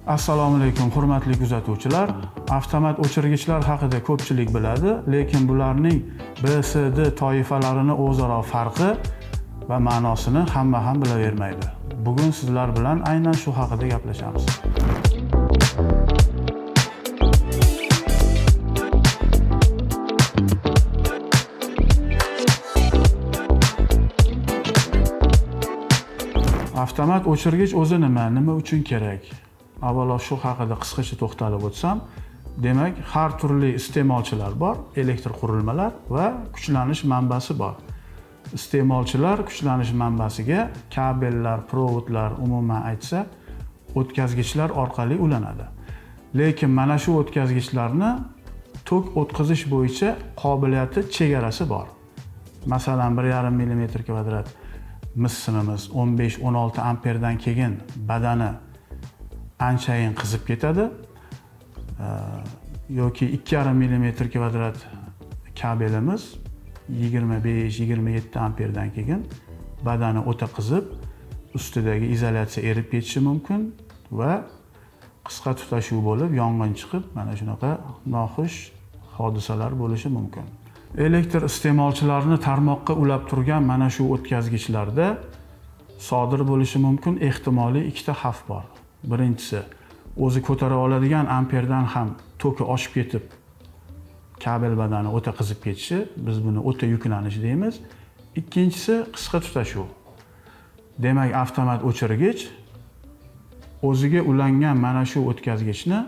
Assalomu alaykum, hurmatli kuzatuvchilar. Avtomat o'chirgichlar haqida ko'pchilik biladi, lekin bularning BSD toifalarini o'zaro farqi va ma'nosini hamma ham bilavermaydi. Bugun sizlar bilan aynan shu haqida gaplashamiz. Avtomat o'chirgich o'zi nima uchun kerak? Avvalo shu haqida qisqacha to'xtalib o'tsam, demak, har turli iste'molchilar bor, elektr qurilmalar va kuchlanish manbasi bor. Iste'molchilar kuchlanish manbasiga kabellar, provodlar, umuman aytsa, o'tkazgichlar orqali ulanadi. Lekin mana shu o'tkazgichlarni tok o'tkazish bo'yicha qobiliyati chegarasi bor. Masalan, 1,5 mm² mis simimiz 15-16 amperdan keyin badani anchayin qizib ketadi. Yoki 2,5 mm² kabelimiz 25-27 amperdan keyin badani o'ta qizib, ustidagi izolyatsiya erib ketishi mumkin va qisqa tutashuv bo'lib, yong'in chiqib, mana shunaqa noxush hodisalar bo'lishi mumkin. Elektr iste'molchilarini tarmoqqa ulab turgan mana shu o'tkazgichlarda sodir bo'lishi mumkin ehtimoliy ikkita xavf bor. Birinchisi, o'zi ko'tara oladigan amperdan ham toki oshib ketib, kabel badani o'ta qizib ketishi, biz buni o'ta yuklanish deymiz. Ikkinchisi, qisqa tutashuv. Demak, avtomat o'chirgich o'ziga ulangan mana shu o'tkazgichni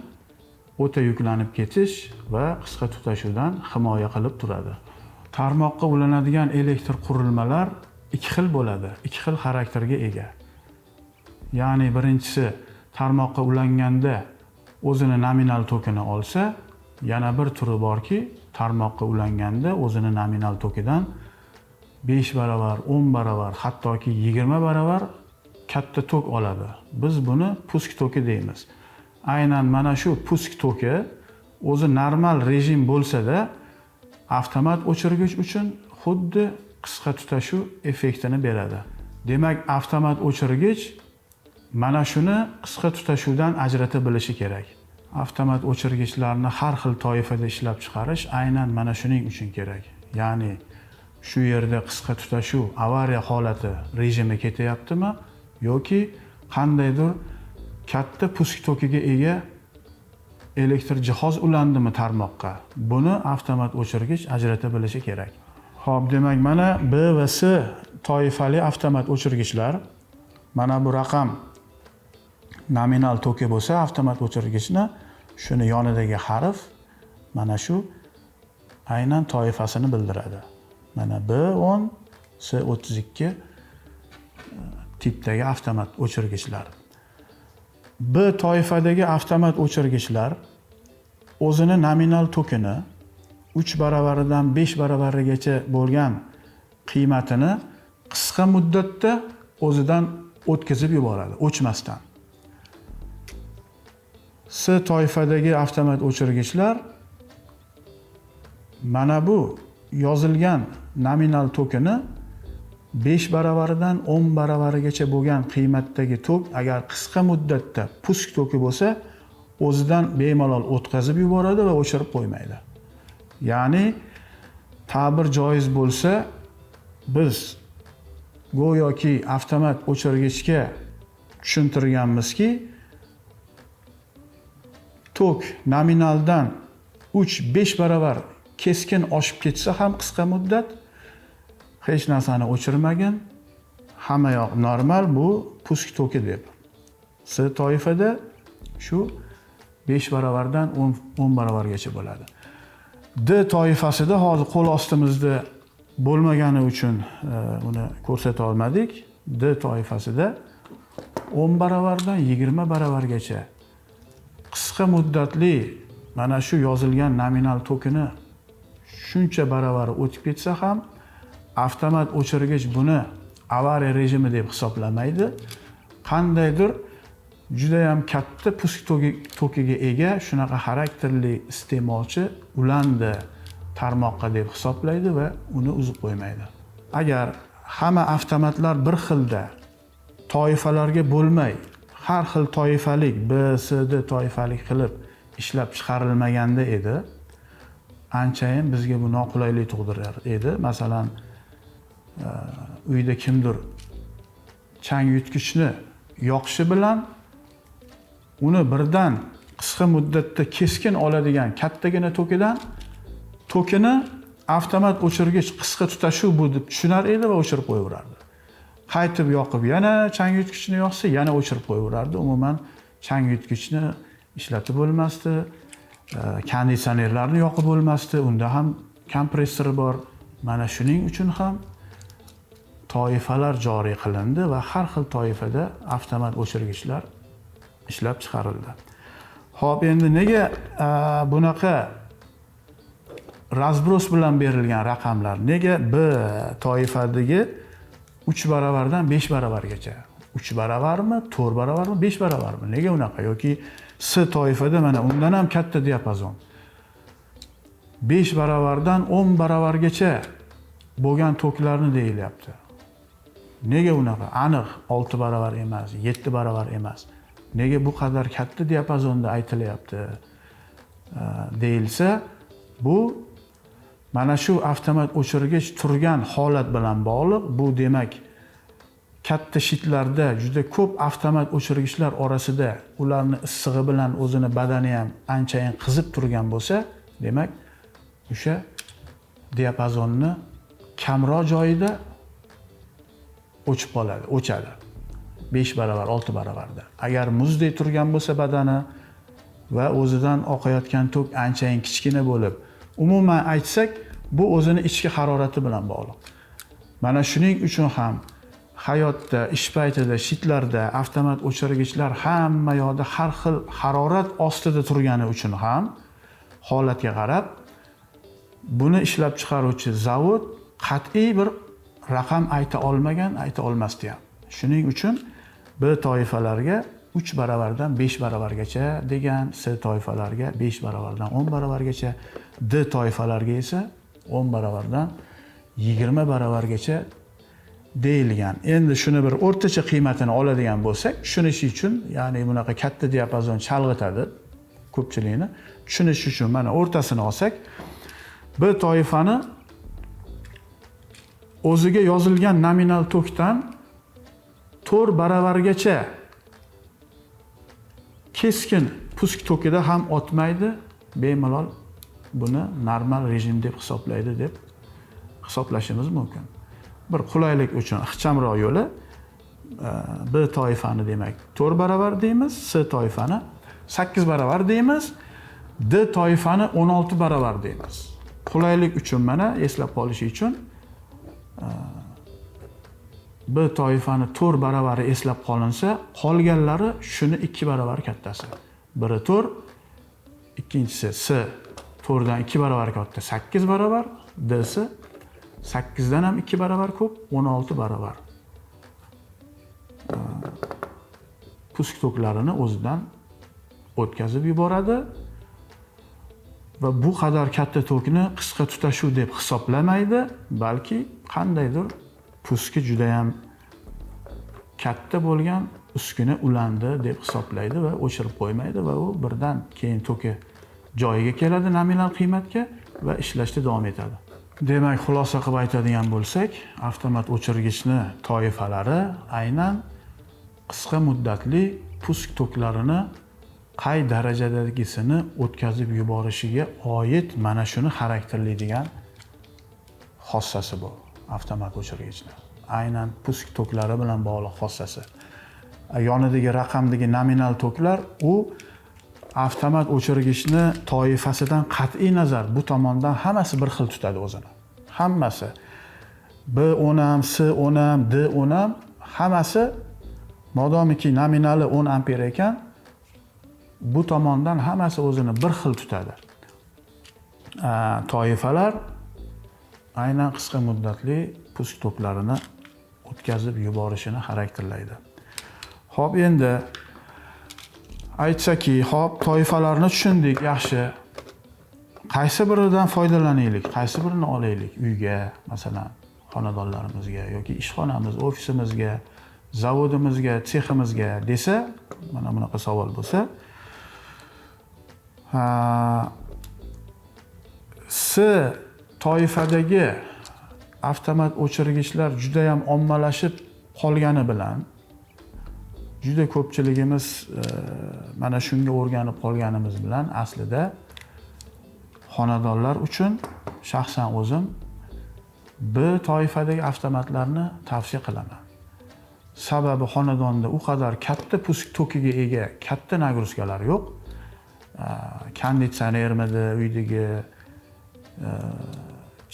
o'ta yuklanib ketish va qisqa tutashuvdan himoya qilib turadi. Tarmoqqa ulanadigan elektr qurilmalar ikki xil bo'ladi, ikki xil xarakterga ega. Ya'ni birinchisi, tarmoqqa ulanganda o'zini nominal tokini olsa, yana bir turi borki, tarmoqqa ulanganda o'zini nominal tokidan 5 barobar, 10 barobar, hattoki 20 barobar katta tok oladi. Biz buni pusk toki deymiz. Aynan mana shu pusk toki o'zi normal rejim bo'lsa-da, avtomat o'chirgich uchun xuddi qisqa tutashuv effektini beradi. Demak, avtomat o'chirgich mana shuni qisqa tutashuvdan ajratib bilishi kerak. Avtomat o'chirgichlarni har xil toifada ishlab chiqarish aynan mana shuning uchun kerak. Ya'ni shu yerda qisqa tutashuv, avariya holati rejimi ketyaptimi yoki qandaydir katta pusk tokiga ega elektr jihoz ulandimi tarmoqqa? Buni avtomat o'chirgich ajratib bilishi kerak. Xo'p, demak, mana B va C toifali avtomat o'chirgichlar, mana bu raqam nominal toki bo'lsa, avtomat o'chirgichni shuni yonidagi harf mana shu aynan toifasini bildiradi. Mana B10, C32 tipdagi avtomat o'chirgichlar. B toifadagi avtomat o'chirgichlar o'zini nominal tokini 3 baravaridan 5 baravarigacha bo'lgan qiymatini qisqa muddatda o'zidan o'tkazib yuboradi, o'chmasdan. C toifadagi avtomat o'chirgichlar mana bu yozilgan nominal tokini 5 baravaridan 10 baravarigacha bo'lgan qiymatdagi tok agar qisqa muddatda pusk toki bo'lsa, o'zidan bemalol o'tkazib yuboradi va o'chirib qo'ymaydi. Ya'ni ta'bir joiz bo'lsa, biz go'yoki avtomat o'chirgichga tushuntirganmizki, tok nominaldan 3-5 baravar keskin oshib ketsa ham qisqa muddat hech narsani o'chirmagin, hamma yoq normal, bu pusk toki deb. C toifada shu 5 baravardan 10 baravargacha bo'ladi. D toifasida hozir qo'l ostimizda bo'lmagani uchun uni ko'rsata olmadik. D toifasida 10 baravardan 20 baravargacha qisqa muddatli mana shu yozilgan nominal tokini shuncha baravar o'tib ketsa ham avtomat o'chirgich buni avariya rejimi deb hisoblamaydi. Qandaydir juda ham katta pusk tokiga ega shunaqa xarakterli iste'molchi ulandi tarmoqqa deb hisoblaydi va uni uzib qo'ymaydi. Agar hamma avtomatlar bir xilda toifalarga bo'lmay har xil toifalik B, C, D toifalik qilib ishlab chiqarilmaganda edi, anchayin bizga bu noqulaylik tug'dirar edi. Masalan, uyda kimdir chang yutgichni yoqishi bilan uni birdan qisqa muddatda keskin oladigan kattagina tokidan tokini avtomat o'chirgich qisqa tutashuv bu deb tushunar edi va o'chirib qo'yaverardi. Qaytib yoqib yana chang yutgichni yoqsa yana o'chirib qo'yaverardi. Umuman chang yutgichni ishlatib bo'lmasdi, konditsionerlarni yoqib bo'lmasdi. Unda ham kompressori bor. Mana shuning uchun ham toifalar joriy qilindi va har xil toifada avtomat o'chirgichlar ishlab chiqarildi. Xo'p, endi nega bunaqa razbros bilan berilgan raqamlar nega B toifadagi 3 baravardan 5 baravargacha? 3 baravarmi, 4 baravarmi, 5 baravarmi? Nega unaqa? Yoki C toifada mana undan ham katta diapazon. 5 baravardan 10 baravargacha bo'lgan toklarni deyilyapti. Nega unaqa? Aniq 6 baravar emas, 7 baravar emas. Nega bu qadar katta diapazonda aytilyapti deyilsa, bu mana shu avtomat o'chirgich turgan holat bilan bog'liq. Bu demak, katta shitlarda juda ko'p avtomat o'chirgichlar orasida ularni issig'i bilan o'zini badani ham anchayin qizib turgan bo'lsa, demak, o'sha diapazonni kamroq joyida o'chib qoladi, o'chadi. 5 baravar, 6 baravarda. Agar muzdek turgan bo'lsa badani va o'zidan oqayotgan tok anchayin kichkina bo'lib, umuman aytsak, bu o'zini ichki harorati bilan bog'liq. Mana shuning uchun ham hayotda, ish paytida, shitlarda avtomat o'chirgichlar hamma yoqda har xil harorat ostida turgani uchun ham holatga qarab buni ishlab chiqaruvchi zavod qat'iy bir raqam ayta olmagan, ayta olmasdi ham. Shuning uchun B toifalarga 3 baravardan 5 baravargacha degan, C toifalarga 5 baravardan 10 baravargacha, D toifalarga esa 10 baravardan 20 baravargacha deyilgan. Endi shuni bir o'rtacha qiymatini oladigan bo'lsak, tushunish uchun, ya'ni bunaqa katta diapazon chalg'itadi ko'pchilikni. Tushunish uchun mana o'rtasini olsak, B toifani o'ziga yozilgan nominal tokdan 4 baravargacha keskin pusk tokida ham o'tmaydi, bemalol buni normal rejim deb hisoblaydi deb hisoblashimiz mumkin. Bir qulaylik uchun ixchamroq yo'li B toifani demak 4 baravar deymiz, C toifani 8 baravar deymiz, D toifani 16 baravar deymiz. Qulaylik uchun mana eslab qolish uchun B toifani 4 baravari eslab qolinsa, qolganlari shuni 2 baravar kattasi. Biri 4, ikkinchisi C 4dan 2 baravar katta 8 baravar, D'si 8 dan ham 2 baravar ko'p 16 baravar. Pusk toklarini o'zidan o'tkazib yuboradi va bu qadar katta tokni qisqa tutashuv deb hisoblamaydi, balki qandaydir puski juda ham katta bo'lgan uskuna ulandi deb hisoblaydi va o'chirib qo'ymaydi va u birdan keyin toki joyiga keladi nominal qiymatga va ishlashda davom etadi. Demak, xulosa qilib aytadigan bo'lsak, avtomat o'chirgichni toifalari aynan qisqa muddatli pusk toklarini qay darajadagisini o'tkazib yuborishiga oid mana shuni xarakterlaydigan xossasi bu avtomat o'chirgichni. Aynan pusk toklari bilan bog'liq xossasi. Yonidagi raqamdagi nominal toklar u avtomat o'chirgichni toifasidan qat'iy nazar bu tomondan hammasi bir xil tutadi o'zini. Hammasi B10 ham, C10 ham, D10 ham hammasi modomiki nominali 10 amper ekan, bu tomondan hammasi o'zini bir xil tutadi. Toifalar aynan qisqa muddatli pusk toklarini o'tkazib yuborishini xarakterlaydi. Xo'p, endi aytsaki, xo'p, toifalarni tushundik, yaxshi. Qaysi biridan foydalanaylik, qaysi birini olaylik uyga, masalan, xonadonlarimizga yoki ishxonamiz, ofisimizga zavodimizga, seximizga desa, mana bunaqa savol bo'lsa, S toifadagi avtomat o'chirgichlar juda ham ommalashib qolgani bilan juda ko'pchiligimiz mana shunga o'rganib qolganimiz bilan aslida xonadonlar uchun shaxsan o'zim B toifadagi avtomatlarni tavsiya qilaman. Sababi xonadonda u qadar katta pusk tokiga ega katta nagruzkalar yo'q. Konditsionermidi, uydagi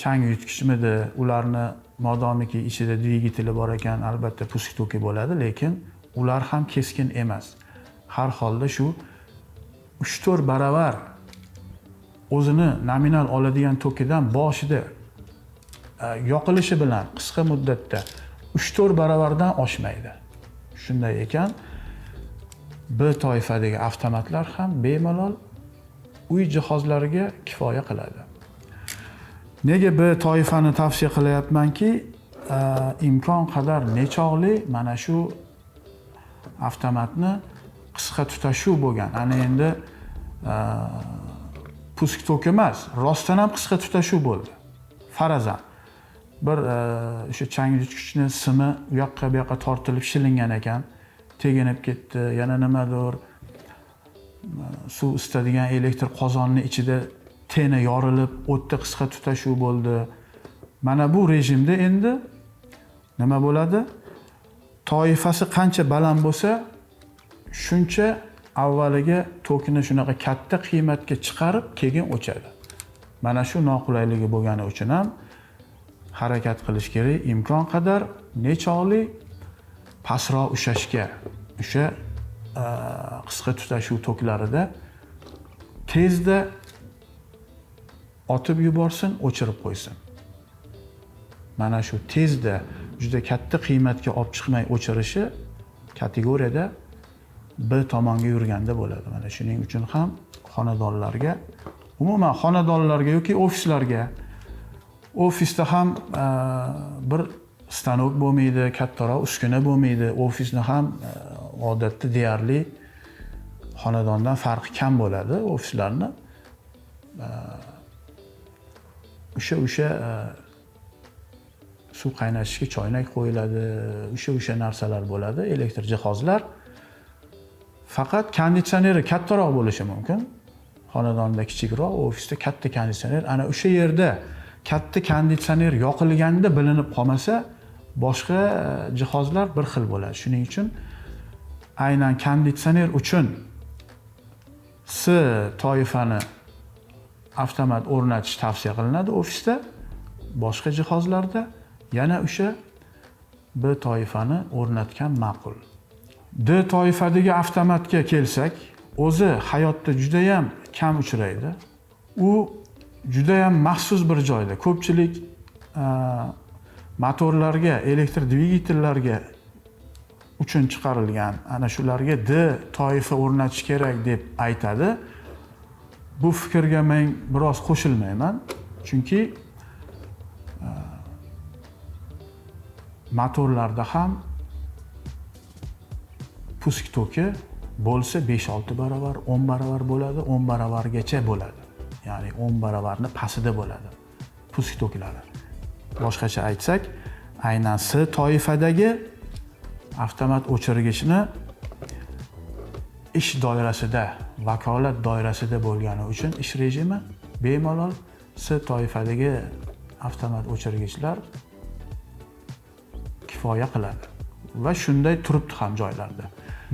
chang yutgichmidi, ularni modomiki ichida dvigateli bor ekan, albatta pusk toki bo'ladi, lekin ular ham keskin emas. Har holda shu 3-4 baravar o'zini nominal oladigan tokidan boshida yoqilishi bilan qisqa muddatda 3-4 baravardan oshmaydi. Shunday ekan, B toifadagi avtomatlar ham bemalol uy jihozlariga kifoya qiladi. Nega B toifani tavsiya qilyapmanki, imkon qadar nechog'li mana shu avtomatni qisqa tutashuv bo'lgan. Ana endi pusk tok emas, rostdan ham qisqa tutashuv bo'ldi. Farazan bir o'sha chang yutgichni simi u yoqqa bu yoqqa tortilib shilingan ekan, teginib ketdi, yana nimadir suv isitadigan elektr qozonni ichida tena yorilib, o'tda qisqa tutashuv bo'ldi. Mana bu rejimda endi nima bo'ladi? Toifasi qancha baland bo'lsa, shuncha avvaliga tokini shunaqa katta qiymatga chiqarib, keyin o'chadi. Mana shu noqulayligi bo'lgani uchun ham harakat qilish kerak, imkon qadar nechog'li pastroq ushashga, o'sha qisqa tutashuv toklarida tezda otib yuborsin, o'chirib qo'ysin. Mana shu tezda juda katta qiymatga olib chiqmay o'chirishi kategoriyada B tomonga yurganda bo'ladi. Mana shuning uchun ham xonadonlarga, umuman xonadonlarga yoki ofislarga, ofisda ham bir stanok bo'lmaydi, kattaroq uskuna bo'lmaydi. Ofisni ham odatda deyarli xonadondan farqi kam bo'ladi ofislarni. O'sha suv qaynatishga choynak qo'yiladi, o'sha narsalar bo'ladi, elektr jihozlar. Faqat konditsioneri kattaroq bo'lishi mumkin. Xonadonda kichikroq, ofisda katta konditsioner. Ana o'sha yerda katta konditsioner yoqilganda bilinib qolmasa, boshqa jihozlar bir xil bo'ladi. Shuning uchun aynan konditsioner uchun S toifani avtomat o'rnatish tavsiya qilinadi ofisda. Boshqa jihozlarda yana o'sha B toifani o'rnatgan ma'qul. D toifadagi avtomatga kelsak, o'zi hayotda juda ham kam uchraydi. U juda ham maxsus bir joyda. Ko'pchilik motorlarga, elektr dvigatellarga uchun chiqarilgan, ana shularga D toifa o'rnatish kerak deb aytadi. Bu fikrga men biroz qo'shilmayman, chunki motorlarda ham pusk toki bo'lsa 5-6 baravar, 10 baravar bo'ladi, 10 baravargacha bo'ladi. Ya'ni 10 baravarni pastida bo'ladi pusk toklari. Boshqacha aytsak, aynan S toifadagi avtomat o'chirgichni ish doirasida, vakolat doirasida bo'lgani uchun ish rejimi bemalol S toifadagi avtomat o'chirgichlar kifoya qiladi va shunday turibdi ham joylarda.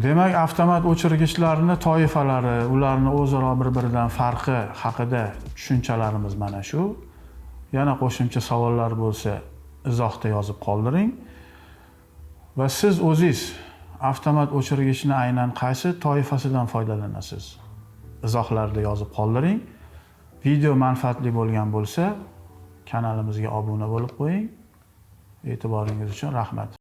Demak, avtomat o'chirgichlarni toifalari, ularni o'zaro bir-biridan farqi haqida tushunchalarimiz mana shu. Yana qo'shimcha savollar bo'lsa, izohda yozib qoldiring. Va siz o'zingiz avtomat o'chirgichni aynan qaysi toifasidan foydalanasiz? Izohlarda yozib qoldiring. Video manfaatli bo'lgan bo'lsa, kanalimizga obuna bo'lib qo'ying. E'tiboringiz uchun rahmat.